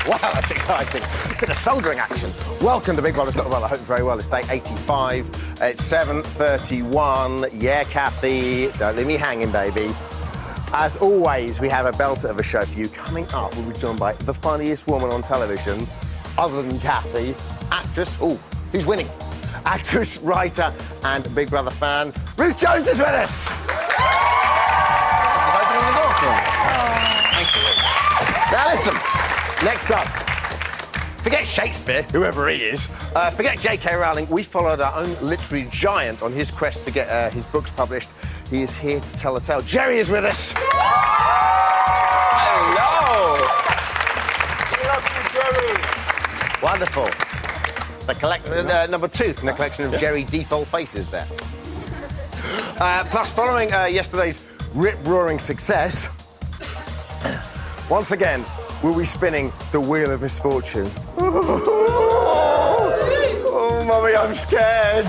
Wow, that's exciting. Bit of soldering action. Welcome to Big Brother's Got to Run. I hope you're very well. It's day 85. It's 7:31. Yeah, Kathy, don't leave me hanging, baby. As always, we have a belter of a show for you. Coming up, we'll be joined by the funniest woman on television, other than Kathy, actress. Oh, who's winning? Actress, writer, and Big Brother fan, Ruth Jones is with us. Opening the door for me. Thank you. Now listen. Next up, forget Shakespeare, whoever he is. Forget J.K. Rowling. We followed our own literary giant on his quest to get his books published. He is here to tell a tale. Jerry is with us. Hello. Jerry. Wonderful. The number 2 from the collection of Jerry default faces there. Plus, following yesterday's rip-roaring success, once again, we'll be spinning the wheel of misfortune. Oh, Mummy, I'm scared.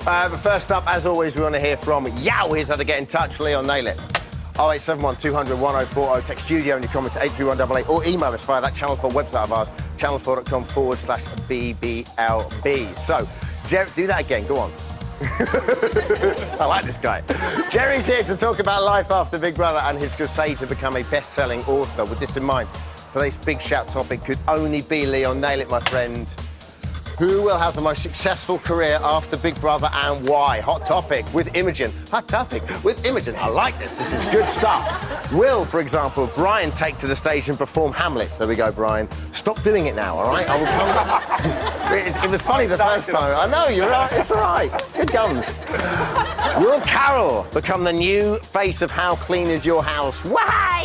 But first up, as always, we want to hear from Yow. Here's how to get in touch. Leon, nail it. 0871 200 1040. Text studio and your comment to 83188 or email us via that Channel 4 website of ours, channel4.com/BBLB. So, Jerry, do that again. Go on. I like this guy. Jerry's here to talk about life after Big Brother and his crusade to become a best-selling author. With this in mind, today's big shout topic could only be Leon. Nail it, my friend. Who will have the most successful career after Big Brother and why? Hot topic with Imogen. Hot topic with Imogen. I like this. This is good stuff. Will, for example, Brian take to the stage and perform Hamlet? There we go, Brian. Stop doing it now, all right? I will come back. It was funny the first time. I know, you're right. It's all right. Good guns. Will Carol become the new face of How Clean Is Your House? Why?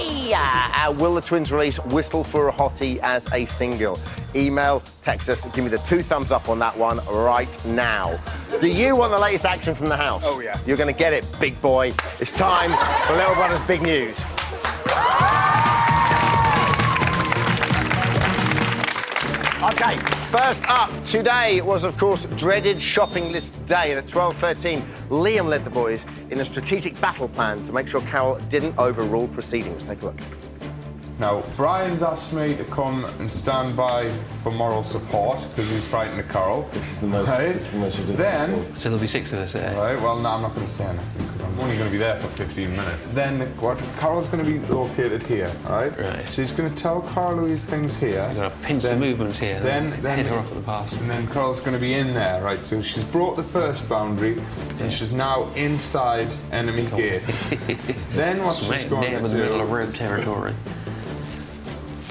Will the twins release Whistle for a Hottie as a single? Email, text us, give me the 2 thumbs up on that one right now. Do you want the latest action from the house? Oh, yeah. You're going to get it, big boy. It's time for Little Brother's Big News. OK, first up, today was, of course, dreaded shopping list day. And at 12:13, Liam led the boys in a strategic battle plan to make sure Carol didn't overrule proceedings. Take a look. Now, Brian's asked me to come and stand by for moral support because he's frightened of Carol. This is the most, right? this is the most ridiculous Then, thing. So there'll be 6 of us there. Right, well, no, I'm not going to say anything because I'm only going to be there for 15 minutes. Then, what? Carol's going to be located here, right? Right. So he's going to tell Carol Louise things here. You've got to pinch the movement here, then head her off at the pass. And then Carol's going to be in there, right? So she's brought the first boundary and she's now inside enemy gate. Then what she's going to do... in the middle of red territory.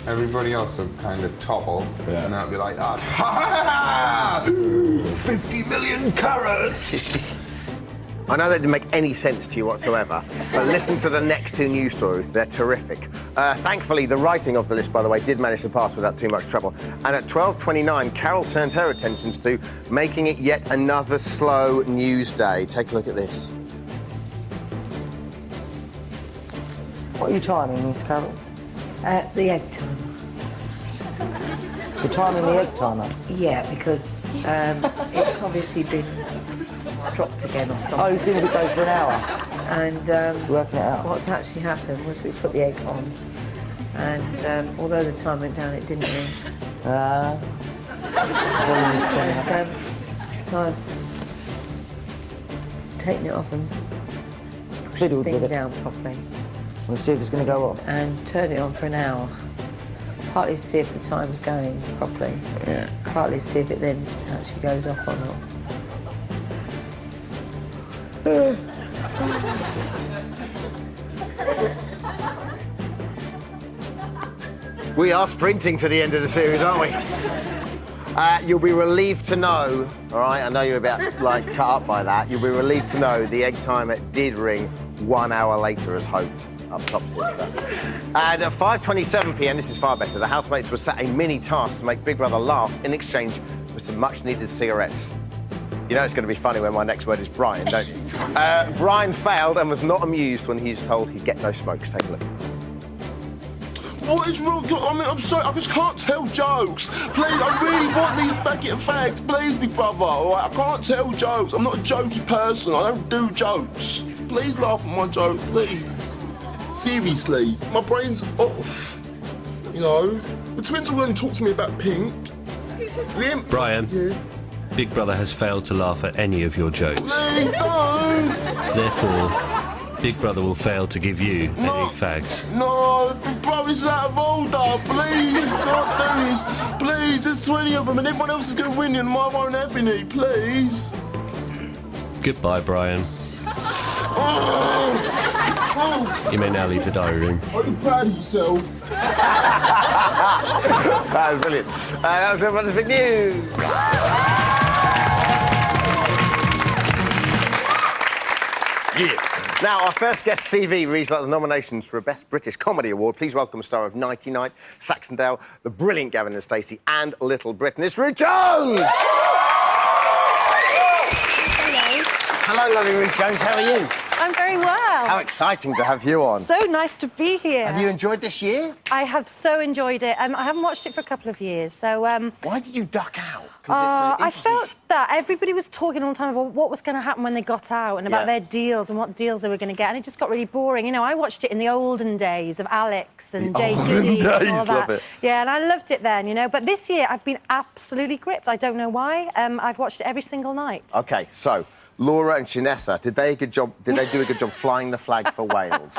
Everybody else will kind of topple, and that'll be like that. Ha! 50 million carrots! I know that didn't make any sense to you whatsoever, but listen to the next 2 news stories. They're terrific. Thankfully, the writing of the list, by the way, did manage to pass without too much trouble. And at 12:29, Carol turned her attentions to making it yet another slow news day. Take a look at this. What are you timing, Miss Carol? The egg timer. You're timing the egg timer? Yeah, because it's obviously been dropped again or something. Oh, you think it goes for an hour? And Working it out. what's actually happened was we put the egg on, and although the time went down, it didn't ring. So I've taken it off and pushed the Fiddled with thing it. down properly We'll see if it's going to go off. and turned it on for an hour. Partly to see if the time's going properly. Yeah. Partly to see if it then actually goes off or not. We are sprinting to the end of the series, aren't we? You'll be relieved to know, all right, I know you're about, cut up by that. You'll be relieved to know the egg timer did ring 1 hour later as hoped. Up top, sister. And at 5:27 p.m, this is far better, the housemates were set a mini task to make Big Brother laugh in exchange for some much-needed cigarettes. You know it's going to be funny when my next word is Brian, don't you? Brian failed and was not amused when he was told he'd get no smokes. Take a look. What is wrong? I mean, I'm sorry, I just can't tell jokes. Please, I really want these bucket of fags. Please, Big Brother, all right? I can't tell jokes. I'm not a jokey person. I don't do jokes. Please laugh at my joke, please. Seriously, my brain's off. You know, the twins will only talk to me about Pink. Liam. Brian. Yeah. Big Brother has failed to laugh at any of your jokes. Please don't. Therefore, Big Brother will fail to give you any fags. No, Big Brother, this is out of order. Please, can't do this. Please, there's 20 of them and everyone else is going to win and I won't have any. Please. Goodbye, Brian. You may now leave the diary room. Are you proud of yourself? That was brilliant. That was everyone's big news. Yeah. Now, our first guest CV reads like the nominations for a Best British Comedy Award. Please welcome star of 99, Saxondale, The Brilliant Gavin and Stacey, and Little Britain. It's Ruth Jones! Hello. Hello, lovely Ruth Jones. How are you? I'm very well. How exciting to have you on. So nice to be here. Have you enjoyed this year? I have so enjoyed it. I haven't watched it for a couple of years, so... Why did you duck out? 'Cause I felt that everybody was talking all the time about what was going to happen when they got out and about their deals and what deals they were going to get, and it just got really boring. You know, I watched it in the olden days of Alex and JT and all that. Love it. Yeah, and I loved it then, you know. But this year, I've been absolutely gripped. I don't know why. I've watched it every single night. OK, so... Laura and Shanessa, did they do a good job flying the flag for Wales?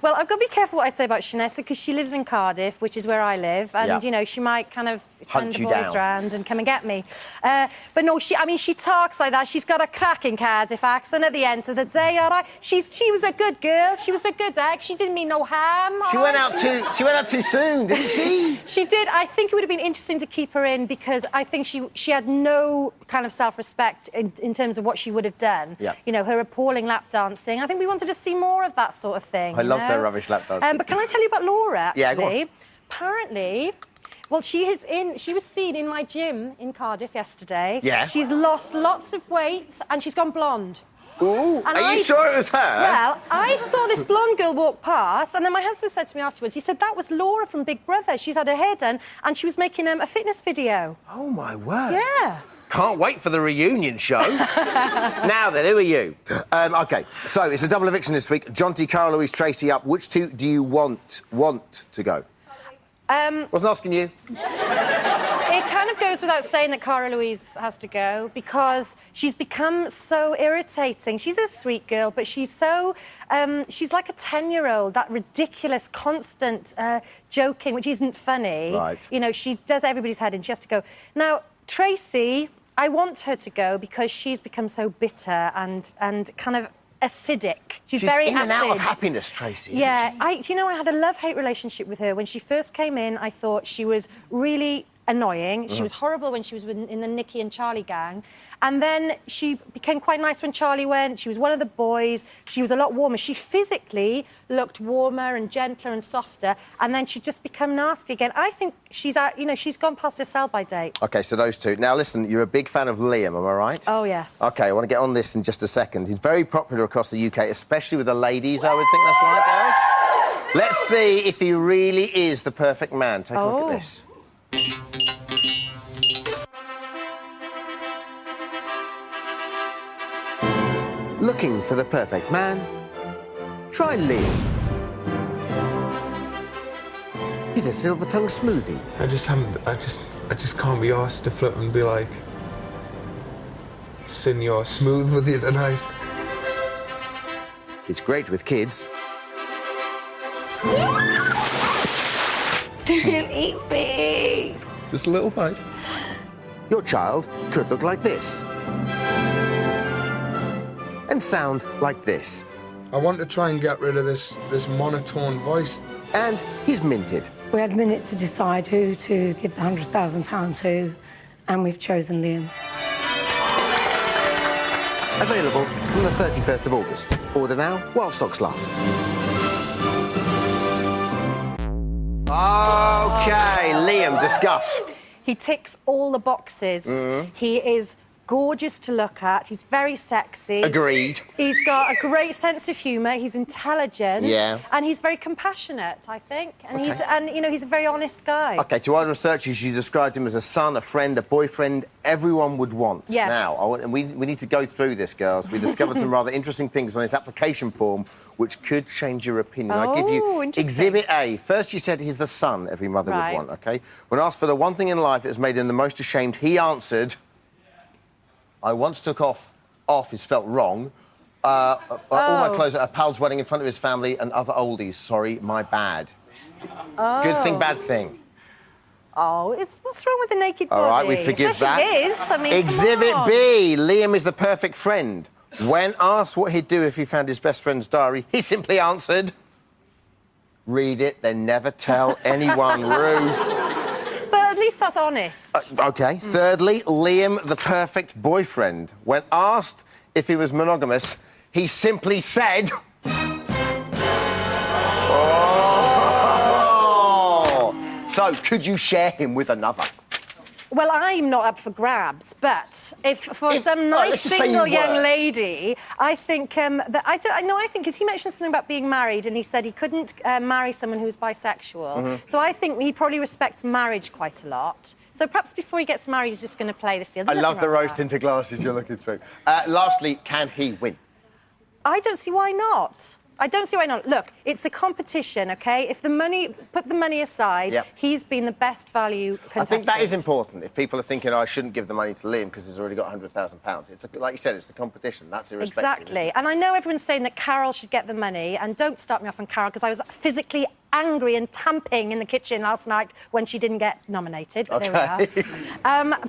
Well, I've got to be careful what I say about Shanessa because she lives in Cardiff, which is where I live, and, you know, she might kind of send the boys round and come and get me. But no, she talks like that. She's got a cracking Cardiff accent at the end of the day, all right? She was a good girl. She was a good egg. She didn't mean no harm. She went out too soon, didn't she? She did. I think it would have been interesting to keep her in because I think she had no kind of self-respect in terms of what she would have done. Yeah. You know, her appalling lap dancing. I think we wanted to see more of that sort of thing. I loved her rubbish lap dancing. But can I tell you about Laura, actually? Yeah, go on. Apparently... Well, she was seen in my gym in Cardiff yesterday. Yeah. She's lost lots of weight and she's gone blonde. Ooh, are you sure it was her? Well, I saw this blonde girl walk past and then my husband said to me afterwards, he said, that was Laura from Big Brother. She's had her hair done and she was making a fitness video. Oh, my word. Yeah. Can't wait for the reunion show. Now then, who are you? OK, so it's a double eviction this week. Jonty, Cara Louise, Tracy up. Which two do you want to go? Wasn't asking you. It kind of goes without saying that Cara Louise has to go because she's become so irritating. She's a sweet girl, but she's so... she's like a 10-year-old, that ridiculous, constant joking, which isn't funny. Right. You know, she does everybody's head in. She has to go. Now, Tracy, I want her to go because she's become so bitter and kind of acidic. She's very in and acid. out of happiness, Tracy. Yeah, isn't she? you know, I had a love-hate relationship with her. When she first came in, I thought she was really annoying. She was horrible when she was in the Nikki and Charlie gang. And then she became quite nice when Charlie went. She was one of the boys. She was a lot warmer. She physically looked warmer and gentler and softer. And then she's just become nasty again. I think she's she's gone past her sell-by date. OK, so those two. Now, listen, you're a big fan of Liam, am I right? Oh, yes. OK, I want to get on this in just a second. He's very popular across the UK, especially with the ladies, I would think that's right, guys? Let's see if he really is the perfect man. Take a look at this. Looking for the perfect man? Try Liam. He's a silver-tongued smoothie. I just can't be asked to flip and be like, Senor, smooth with you tonight. It's great with kids. Don't eat me. Just a little bite. Your child could look like this. And sound like this. I want to try and get rid of this monotone voice. And he's minted. We had a minute to decide who to give the £100,000 to, and we've chosen Liam. Available from the 31st of August. Order now while stocks last. OK, Liam, discuss. He ticks all the boxes. He is gorgeous to look at. He's very sexy. Agreed. He's got a great sense of humour. He's intelligent. Yeah. And he's very compassionate, I think. And Okay. he's a very honest guy. Okay, to our researchers, you described him as a son, a friend, a boyfriend everyone would want. Yes. Now, and we need to go through this, girls. We discovered some rather interesting things on his application form which could change your opinion. I'll give you interesting. Exhibit A. First, you said he's the son every mother Right. would want, OK? When asked for the one thing in life that has made him the most ashamed, he answered, I once took off is spelt wrong. All my clothes at a pal's wedding in front of his family and other oldies. Sorry, my bad. Good thing, bad thing. Oh, what's wrong with the naked body? All right, we forgive Especially that. his. I mean, Exhibit come on. B. Liam is the perfect friend. When asked what he'd do if he found his best friend's diary, he simply answered, read it, then never tell anyone, Ruth. But at least that's honest. OK. Thirdly, Liam, the perfect boyfriend. When asked if he was monogamous, he simply said... Oh! So, could you share him with another? Well, I'm not up for grabs, but if some nice let's just say single you young were. lady, I think that I think because he mentioned something about being married, and he said he couldn't marry someone who was bisexual. Mm-hmm. So I think he probably respects marriage quite a lot. So perhaps before he gets married, he's just going to play the field. I There's love nothing the wrong with rose that. tinted glasses you're looking through. Lastly, can he win? I don't see why not. I don't see why not. Look, it's a competition, OK? Put the money aside, Yep. he's been the best value contestant. I think that is important. If people are thinking, I shouldn't give the money to Liam because he's already got £100,000. It's like you said, it's the competition. That's irrespective. Exactly. And I know everyone's saying that Carol should get the money, and don't start me off on Carol because I was physically angry and tamping in the kitchen last night when she didn't get nominated. But there we are.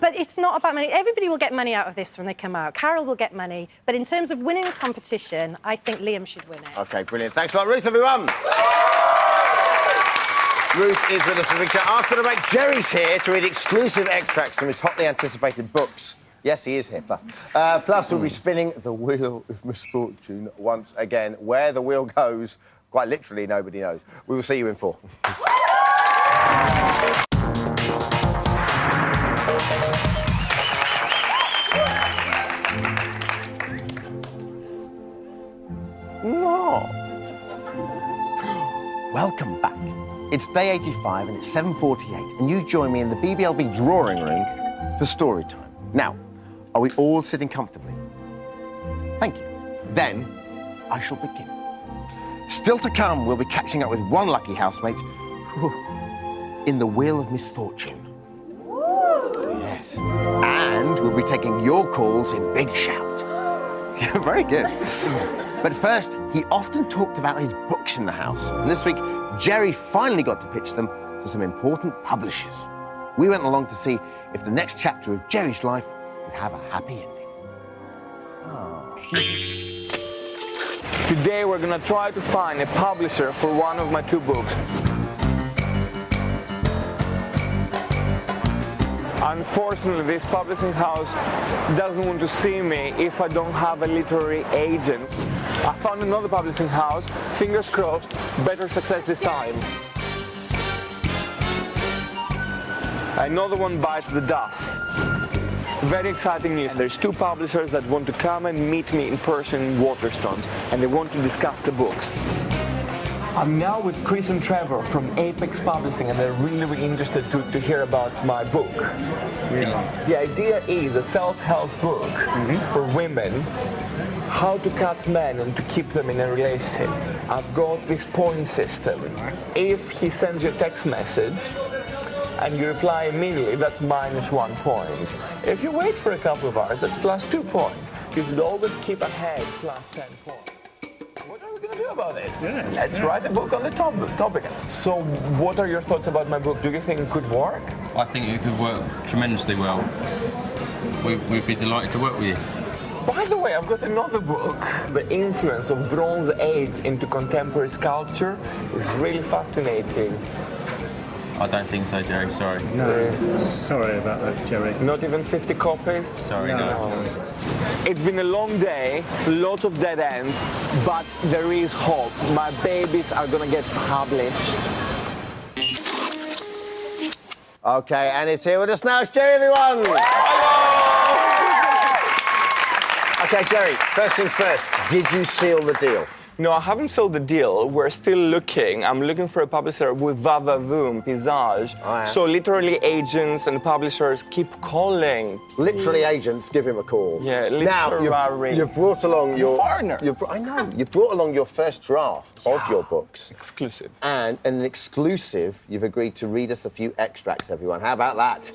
But it's not about money. Everybody will get money out of this when they come out. Carol will get money. But in terms of winning the competition, I think Liam should win it. OK, brilliant. Thanks a lot, Ruth, everyone. Ruth is with us for a big show. After the break, Jerry's here to read exclusive extracts from his hotly anticipated books. Yes, he is here, plus. Plus, we'll be spinning the wheel of misfortune once again. Where the wheel goes, quite literally, nobody knows. We will see you in 4. No. Welcome back. It's day 85 and it's 7:48, and you join me in the BBLB drawing room for story time. Now, are we all sitting comfortably? Thank you. Then, I shall begin. Still to come, we'll be catching up with one lucky housemate in the Wheel of Misfortune. Yes. And we'll be taking your calls in Big Shout. Yeah, very good. But first, he often talked about his books in the house. And this week, Jerry finally got to pitch them to some important publishers. We went along to see if the next chapter of Jerry's life would have a happy ending. Today we're gonna try to find a publisher for one of my 2 books. Unfortunately, this publishing house doesn't want to see me if I don't have a literary agent. I found another publishing house, fingers crossed, better success this time. Another one bites the dust. Very exciting news. There's 2 publishers that want to come and meet me in person in Waterstones, and they want to discuss the books. I'm now with Chris and Trevor from Apex Publishing, and they're really interested to hear about my book. Really? The idea is a self-help book for women, how to catch men and to keep them in a relationship. I've got this point system. If he sends you a text message, and you reply immediately, that's -1 point. If you wait for a couple of hours, that's +2 points. You should always keep ahead, +10 points. What are we going to do about this? Yeah. Let's write a book on the topic. So, what are your thoughts about my book? Do you think it could work? I think it could work tremendously well. We'd be delighted to work with you. By the way, I've got another book. The influence of Bronze Age into contemporary sculpture is really fascinating. I don't think so, Jerry, sorry. No, sorry about that, Jerry. Not even 50 copies? Sorry, no. It's been a long day, lots of dead ends, but there is hope. My babies are gonna get published. OK, and it's here with us now. It's Jerry, everyone! OK, Jerry, first things first. Did you seal the deal? No, I haven't sold the deal. We're still looking. I'm looking for a publisher with va-va-voom, pisage. Oh, yeah. So literally agents and publishers keep calling. Literally agents, give him a call. Yeah, now, literary. you've brought along your... Foreigner. I know. You've brought along your first draft of your books. Exclusive. And an exclusive, you've agreed to read us a few extracts, everyone. How about that?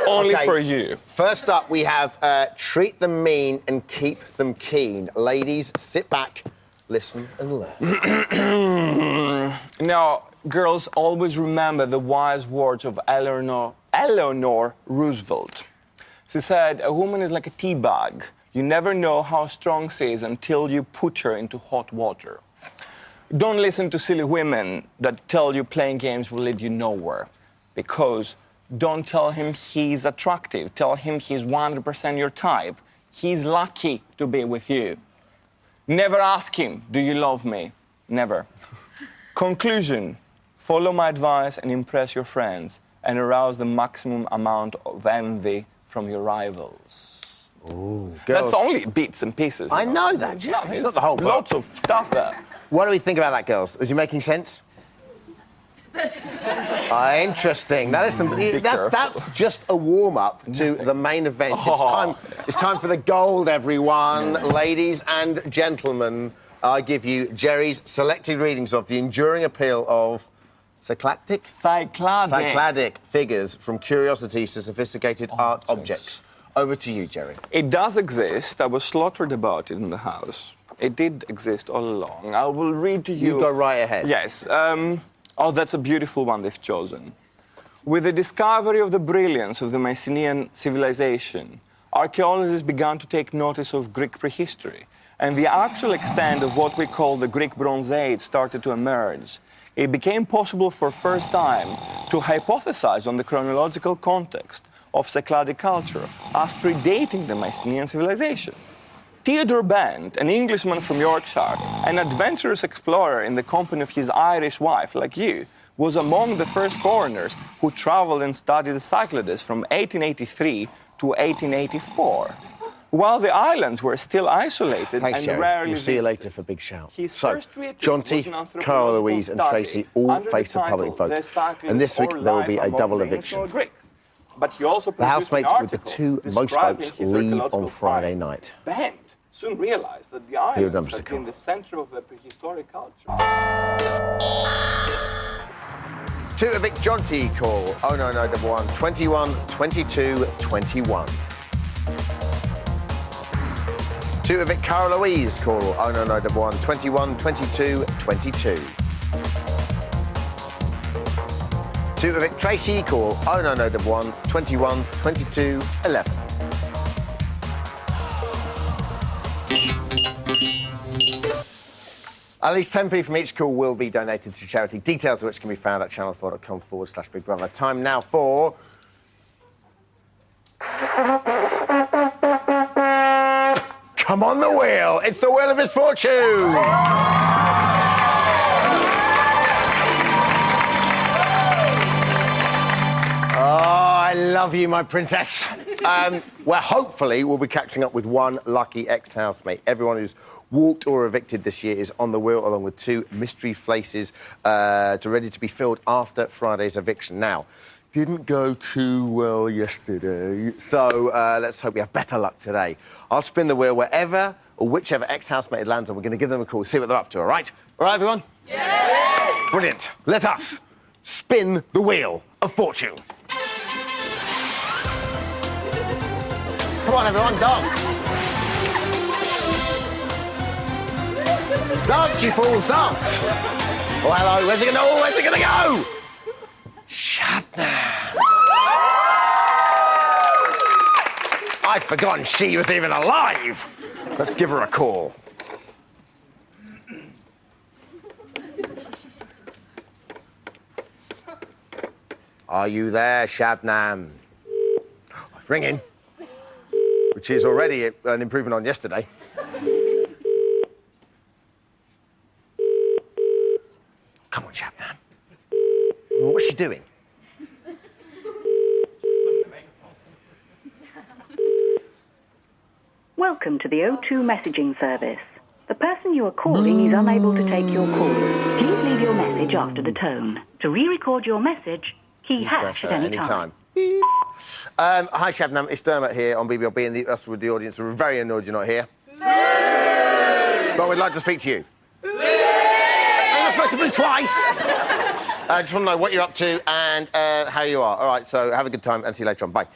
Only Okay, for you. First up, we have Treat Them Mean and Keep Them Keen. Ladies, sit back, listen and learn. Now, girls, always remember the wise words of Eleanor Roosevelt. She said, a woman is like a tea bag. You never know how strong she is until you put her into hot water. Don't listen to silly women that tell you playing games will lead you nowhere. Because don't tell him he's attractive. Tell him he's 100% your type. He's lucky to be with you. Never ask him, do you love me? Never. Conclusion, follow my advice and impress your friends and arouse the maximum amount of envy from your rivals. Ooh, That's only bits and pieces. I know that, Jack. It's not the whole book. Lots of stuff there. What do we think about that, girls? Is he making sense? Interesting. Now listen, that's just a warm-up to the main event. It's time for the gold, everyone. Ladies and gentlemen, I give you Jerry's selected readings of The Enduring Appeal of Cycladic Figures from Curiosities to Sophisticated Art Objects. Over to you, Jerry. It does exist. I was slaughtered about it in the house. It did exist all along. I will read to you... You go right ahead. Yes. Oh, that's a beautiful one they've chosen. With the discovery of the brilliance of the Mycenaean civilization, archaeologists began to take notice of Greek prehistory, and the actual extent of what we call the Greek Bronze Age started to emerge. It became possible for the first time to hypothesize on the chronological context of Cycladic culture as predating the Mycenaean civilization. Theodore Bent, an Englishman from Yorkshire, an adventurous explorer in the company of his Irish wife, like you, was among the first foreigners who traveled and studied the Cyclades from 1883 to 1884. While the islands were still isolated Thanks, and Jerry. rarely We'll see you visited. later for Big Shout. His So, first treatise Jonty, was an anthropological Cara Louise and study Tracy all under the face a public title, vote. The Cyclades And this week or there will be Life a Among double the eviction. Ancient Greeks. But he also The produced housemates an with the article two most describing votes his leave archaeological on Friday findings. night. Bent soon realized that the Here islands comes had the been the center of the prehistoric culture. To Vic Jonty call 09911 21 22 21. To Vic Cara Louise call 09911 21 22 22. To Vic Tracy call 09911 21 22 11. At least 10p from each call will be donated to charity, details of which can be found at channel4.com/Big Brother. Time now for... Come on the wheel! It's the Wheel of Misfortune! Oh, I love you, my princess. Where hopefully we'll be catching up with one lucky ex-housemate. Everyone who's walked or evicted this year is on the wheel, along with two mystery places ready to be filled after Friday's eviction. Now, didn't go too well yesterday, so let's hope we have better luck today. I'll spin the wheel wherever or whichever ex-housemate it lands on. We're going to give them a call, see what they're up to, all right? All right, everyone? Yeah! Brilliant. Let us spin the Wheel of Fortune. Come on, everyone, dance. Dance, you fools, dance. Oh, hello, where's it gonna go? Where's it gonna go? Shabnam. I'd forgotten she was even alive. Let's give her a call. Are you there, Shabnam? Ringing. Which is already an improvement on yesterday. Come on, Shabnam. What's she doing? Welcome to the O2 messaging service. The person you are calling is unable to take your call. Please leave your message after the tone. To re-record your message, key hash at any time. Hi, Shabnam. It's Dermot here on BBUK and us with the audience. We're very annoyed you're not here. But we'd like to speak to you. You're not supposed to be twice. I just want to know what you're up to and how you are. All right, so have a good time and see you later on. Bye.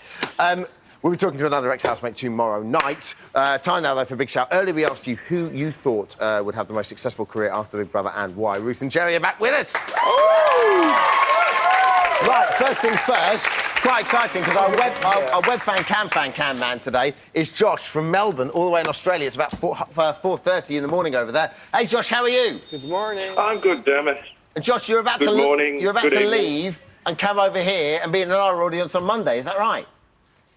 We'll be talking to another ex-housemate tomorrow night. Time now, though, for a big shout. Earlier, we asked you who you thought would have the most successful career after Big Brother and why. Ruth and Jerry are back with us. Right, first things first. Quite exciting, because our web fan man today is Josh from Melbourne, all the way in Australia. It's about 4:30 in the morning over there. Hey, Josh, how are you? Good morning. I'm good, Dermot. And Josh, you're about to leave and come over here and be in our audience on Monday. Is that right?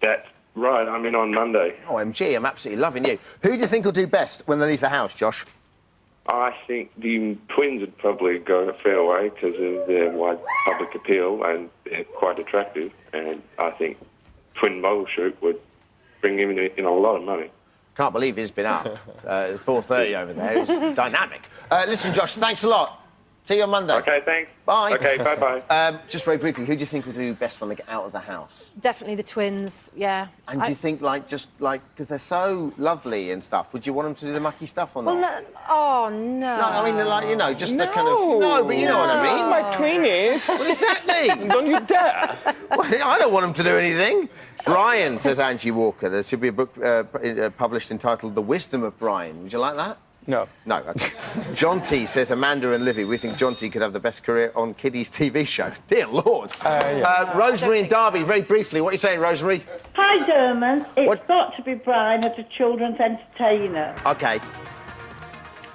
That's right. I'm in on Monday. OMG, I'm absolutely loving you. Who do you think will do best when they leave the house, Josh? I think the twins would probably go a fair way because of their wide public appeal and they're quite attractive. And I think twin model shoot would bring him in a lot of money. Can't believe he's been up. It's 4:30 over there. It's dynamic. Listen, Josh, thanks a lot. See you on Monday. OK, thanks. Bye. OK, bye-bye. Just very briefly, who do you think will do best when they get out of the house? Definitely the twins, yeah. And do you think, because they're so lovely and stuff, would you want them to do the mucky stuff or not? Well, no. Oh, no. No, I mean, just the kind of... No, but you know what I mean. My tweenies. Well, exactly. Don't you dare. Well, I don't want them to do anything. Brian, says Angie Walker. There should be a book published entitled The Wisdom of Brian. Would you like that? No. No, okay. John T says Amanda and Livy. We think John T could have the best career on Kiddies' TV show. Dear Lord. Rosemary and Derby, very briefly. What are you saying, Rosemary? Hi, Dermot. It's got to be Brian at a children's entertainer. OK.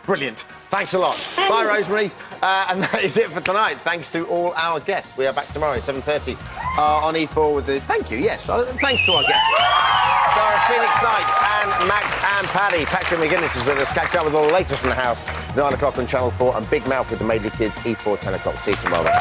Brilliant. Thanks a lot. Bye, Rosemary. And that is it for tonight. Thanks to all our guests. We are back tomorrow at 7:30 on E4 with the... Thank you, yes. Thanks to our guests. Sarah Phoenix Knight and Max and Paddy. Patrick McGuinness is with us. Catch up with all the latest from the house. 9 o'clock on Channel 4 and Big Mouth with the Maidley Kids, E4, 10 o'clock. See you tomorrow.